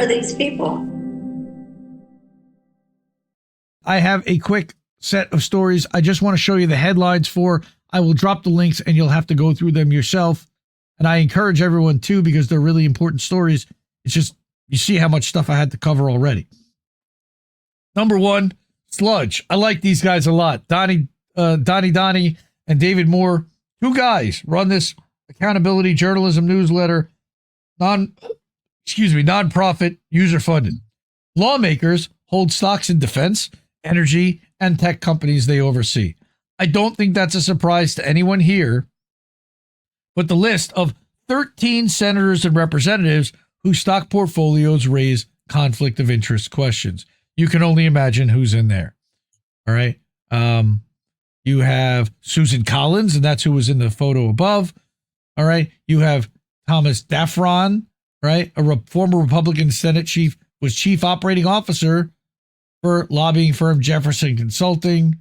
are these people? I have a quick set of stories I just want to show you the headlines for. I will drop the links and you'll have to go through them yourself. And I encourage everyone to, because they're really important stories. It's just, you see how much stuff I had to cover already. Number one, Sludge. I like these guys a lot. Donnie and David Moore, two guys run this accountability journalism newsletter, nonprofit, user-funded. Lawmakers hold stocks in defense, energy, and tech companies they oversee. I don't think that's a surprise to anyone here, but the list of 13 senators and representatives whose stock portfolios raise conflict of interest questions. You can only imagine who's in there. All right. You have Susan Collins, and that's who was in the photo above. All right. You have Thomas Daffron, right? A former Republican Senate chief, was chief operating officer for lobbying firm Jefferson Consulting.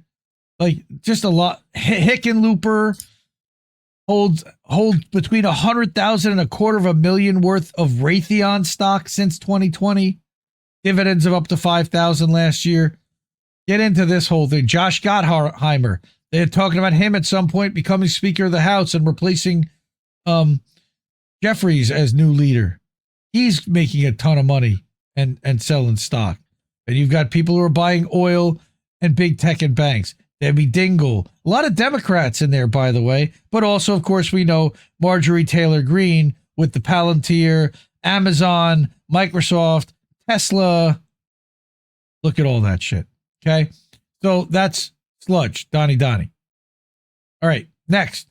Like, just a lot. Hickenlooper holds between 100,000 and $250,000 worth of Raytheon stock since 2020. Dividends of up to 5,000 last year. Get into this whole thing. Josh Gottheimer. They're talking about him at some point becoming Speaker of the House and replacing Jeffries as new leader. He's making a ton of money and selling stock. And you've got people who are buying oil and big tech and banks. Debbie Dingell. A lot of Democrats in there, by the way. But also, of course, we know Marjorie Taylor Greene with the Palantir, Amazon, Microsoft, Tesla. Look at all that shit. Okay. So that's Sludge, Donnie. All right. Next.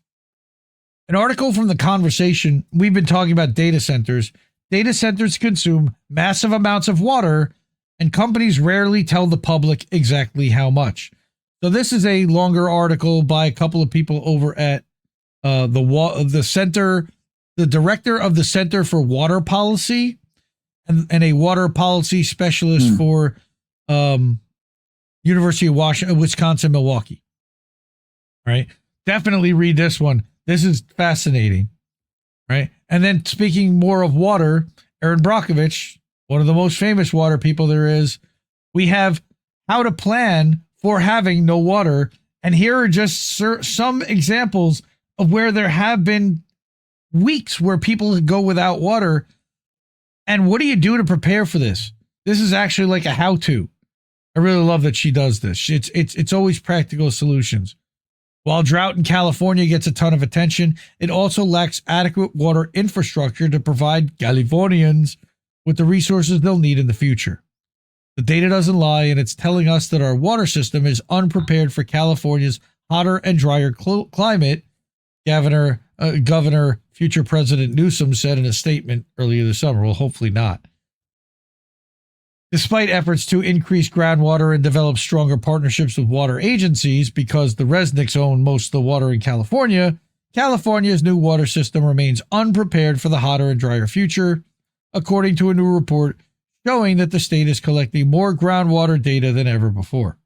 An article from The Conversation. We've been talking about data centers. Data centers consume massive amounts of water, and companies rarely tell the public exactly how much. So this is a longer article by a couple of people over at the center, the director of the Center for Water Policy, and a water policy specialist for University of Wisconsin, Milwaukee. All right. Definitely read this one. This is fascinating. Right. And then, speaking more of water, Erin Brockovich, one of the most famous water people there is. We have how to plan for having no water. And here are just some examples of where there have been weeks where people go without water. And what do you do to prepare for this? This is actually like a how-to. I really love that she does this. It's always practical solutions. While drought in California gets a ton of attention, it also lacks adequate water infrastructure to provide Californians with the resources they'll need in the future. The data doesn't lie, and it's telling us that our water system is unprepared for California's hotter and drier climate, Governor, future President Newsom said in a statement earlier this summer. Well, hopefully not. Despite efforts to increase groundwater and develop stronger partnerships with water agencies, because the Resnicks own most of the water in California, California's new water system remains unprepared for the hotter and drier future, according to a new report showing that the state is collecting more groundwater data than ever before.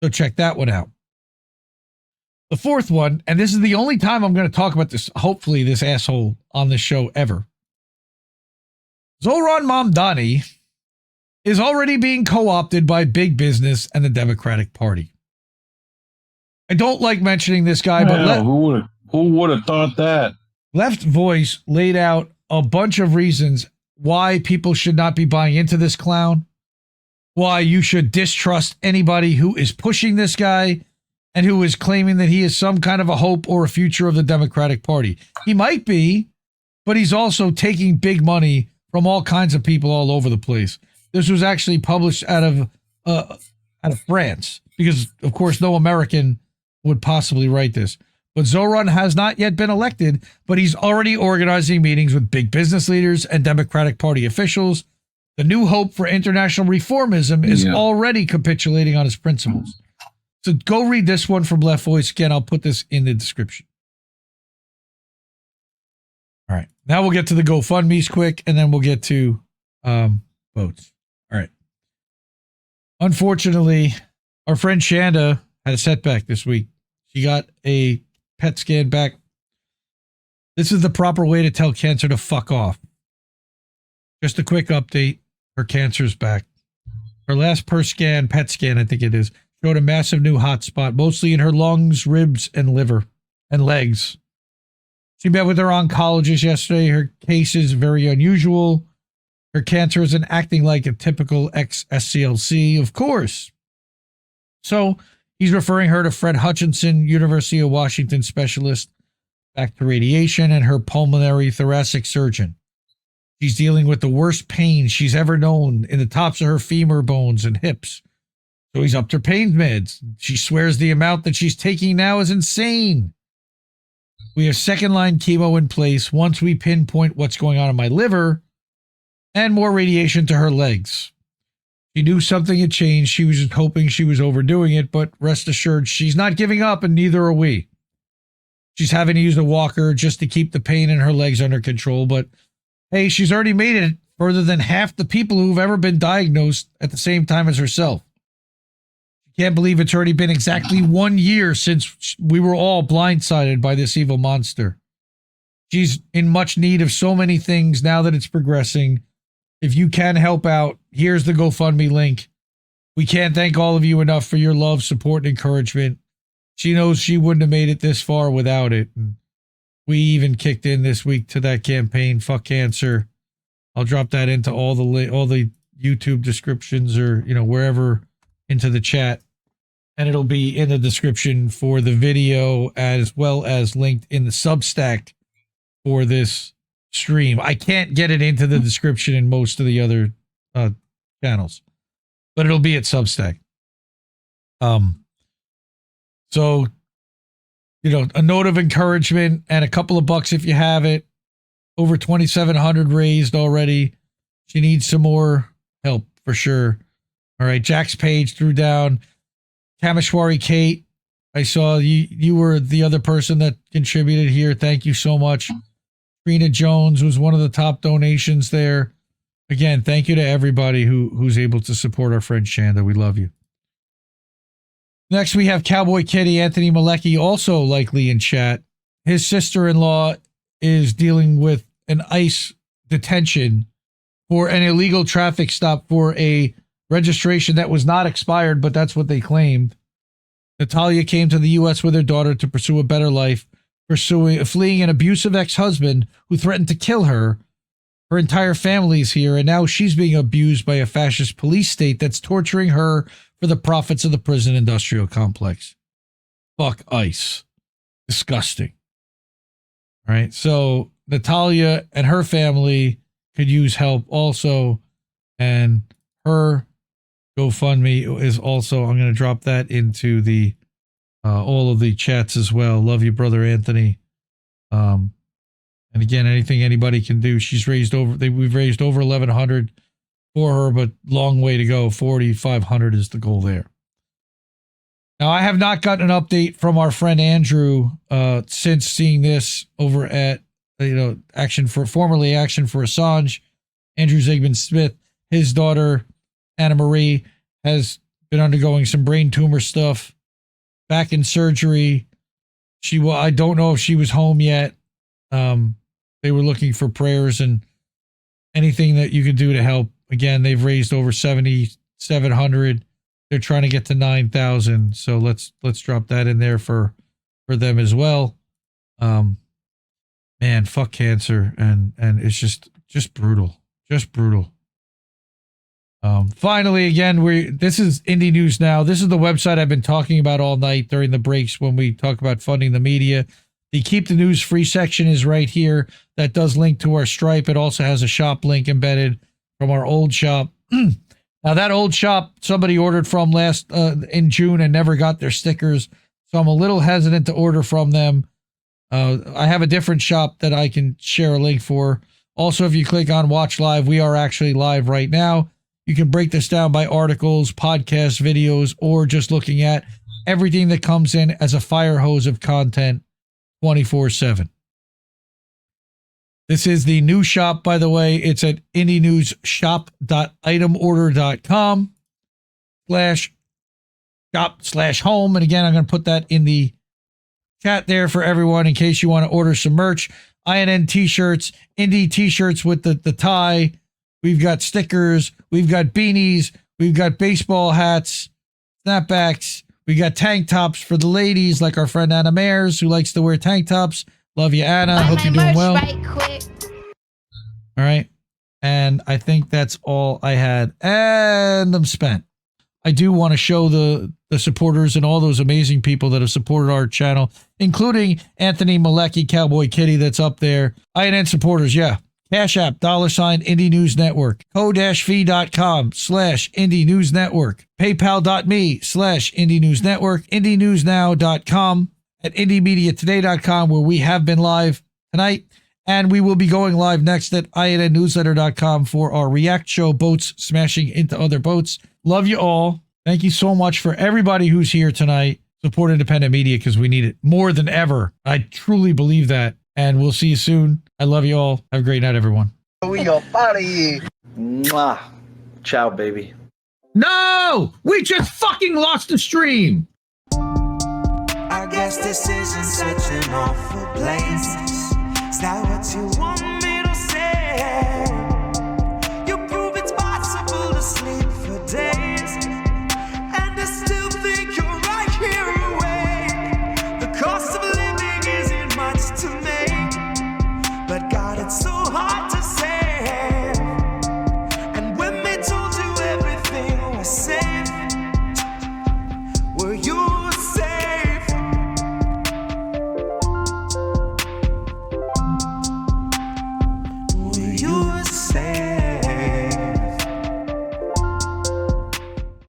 So check that one out. The fourth one, and this is the only time I'm going to talk about this, hopefully this asshole on this show ever. Zohran Mamdani is already being co-opted by big business and the Democratic Party. I don't like mentioning this guy, but who would have thought that? Left Voice laid out a bunch of reasons why people should not be buying into this clown, why you should distrust anybody who is pushing this guy and who is claiming that he is some kind of a hope or a future of the Democratic Party. He might be, but he's also taking big money from all kinds of people all over the place. This was actually published out of France, because, of course, no American would possibly write this. But Zohran has not yet been elected, but he's already organizing meetings with big business leaders and Democratic Party officials. The new hope for international reformism is already capitulating on his principles. So go read this one from Left Voice. Again, I'll put this in the description. All right. Now we'll get to the GoFundMes quick, and then we'll get to votes. All right. Unfortunately, our friend Chanda had a setback this week. She got a PET scan back. This is the proper way to tell cancer to fuck off. Just a quick update. Her cancer's back. Her last PET scan, I think it is, showed a massive new hot spot, mostly in her lungs, ribs, and liver, and legs. She met with her oncologist yesterday. Her case is very unusual. Her cancer isn't acting like a typical SCLC, of course. So he's referring her to Fred Hutchinson, University of Washington specialist, back to radiation, and her pulmonary thoracic surgeon. She's dealing with the worst pain she's ever known in the tops of her femur bones and hips. So he's upped her pain meds. She swears the amount that she's taking now is insane. We have second-line chemo in place once we pinpoint what's going on in my liver, and more radiation to her legs. She knew something had changed. She was just hoping she was overdoing it, but rest assured, she's not giving up, and neither are we. She's having to use a walker just to keep the pain in her legs under control, but hey, she's already made it further than half the people who've ever been diagnosed at the same time as herself. She can't believe it's already been exactly 1 year since we were all blindsided by this evil monster. She's in much need of so many things now that it's progressing. If you can help out, here's the GoFundMe link. We can't thank all of you enough for your love, support, and encouragement. She knows she wouldn't have made it this far without it. And we even kicked in this week to that campaign, Fuck Cancer. I'll drop that into all the YouTube descriptions, or wherever, into the chat, and it'll be in the description for the video as well as linked in the Substack for this stream. I can't get it into the description in most of the other channels, but it'll be at Substack. So, a note of encouragement and a couple of bucks if you have it. Over 2,700 raised already. She needs some more help for sure. All right, Jack's Page threw down. Kameshwari Kate, I saw you were the other person that contributed here. Thank you so much. Trina Jones was one of the top donations there. Again, thank you to everybody who's able to support our friend Chanda. We love you. Next, we have Cowboy Kitty, Anthony Malecki, also likely in chat. His sister-in-law is dealing with an ICE detention for an illegal traffic stop for a registration that was not expired, but that's what they claimed. Nataliya came to the U.S. with her daughter to pursue a better life, fleeing an abusive ex-husband who threatened to kill her. Her entire family is here, and now she's being abused by a fascist police state that's torturing her for the profits of the prison industrial complex. Fuck ICE. Disgusting. All right, so Nataliya and her family could use help also, and her GoFundMe is also, I'm going to drop that into the all of the chats as well. Love you, brother Anthony. And again, anything anybody can do. We've raised over 1,100 for her, but long way to go. 4,500 is the goal there. Now, I have not gotten an update from our friend Andrew since seeing this over at formerly Action for Assange. Andrew Zygmunt Smith, his daughter AnnaMari has been undergoing some brain tumor stuff, back in surgery. I don't know if she was home yet. They were looking for prayers and anything that you could do to help. Again, they've raised over 7,700. They're trying to get to 9,000. So let's drop that in there for them as well. Man, fuck cancer, and it's just brutal, just brutal. Finally, again, this is Indie News Now. This is the website I've been talking about all night during the breaks when we talk about funding the media. The Keep the News Free section is right here. That does link to our Stripe. It also has a shop link embedded from our old shop. Now, that old shop somebody ordered from last in June and never got their stickers, so I'm a little hesitant to order from them. I have a different shop that I can share a link for. Also, if you click on Watch Live, we are actually live right now. You can break this down by articles, podcasts, videos, or just looking at everything that comes in as a fire hose of content 24/7. This is the new shop, by the way. It's at indienewsshop.itemorder.com/shop/home. And again, I'm going to put that in the chat there for everyone in case you want to order some merch. INN t-shirts, indie t-shirts with the tie, We've got stickers. We've got beanies. We've got baseball hats, snapbacks. We got tank tops for the ladies, like our friend Anna Mayers, who likes to wear tank tops. Love you, Anna. Hope you're doing well. Right quick. All right. And I think that's all I had. And I'm spent. I do want to show the supporters and all those amazing people that have supported our channel, including Anthony Malecki, Cowboy Kitty, that's up there. INN supporters, yeah. Cash App, $ Indie News Network. co-fi.com/Indie News Network. PayPal.me/Indie News Network. IndieNewsNow.com. At IndieMediaToday.com, where we have been live tonight. And we will be going live next at INNNewsletter.com for our React show, Boats Smashing into Other Boats. Love you all. Thank you so much for everybody who's here tonight. Support independent media because we need it more than ever. I truly believe that. And we'll see you soon. I love you all. Have a great night, everyone. We gonna party here. Mwah. Ciao, baby. No! We just fucking lost the stream! I guess this isn't such an awful place. Is that what you want me to say? You prove it's possible to sleep for days, and I still think you're right here awake. The cost of living isn't much to make, but God, it's so hard to say. And when they told you everything was safe, were you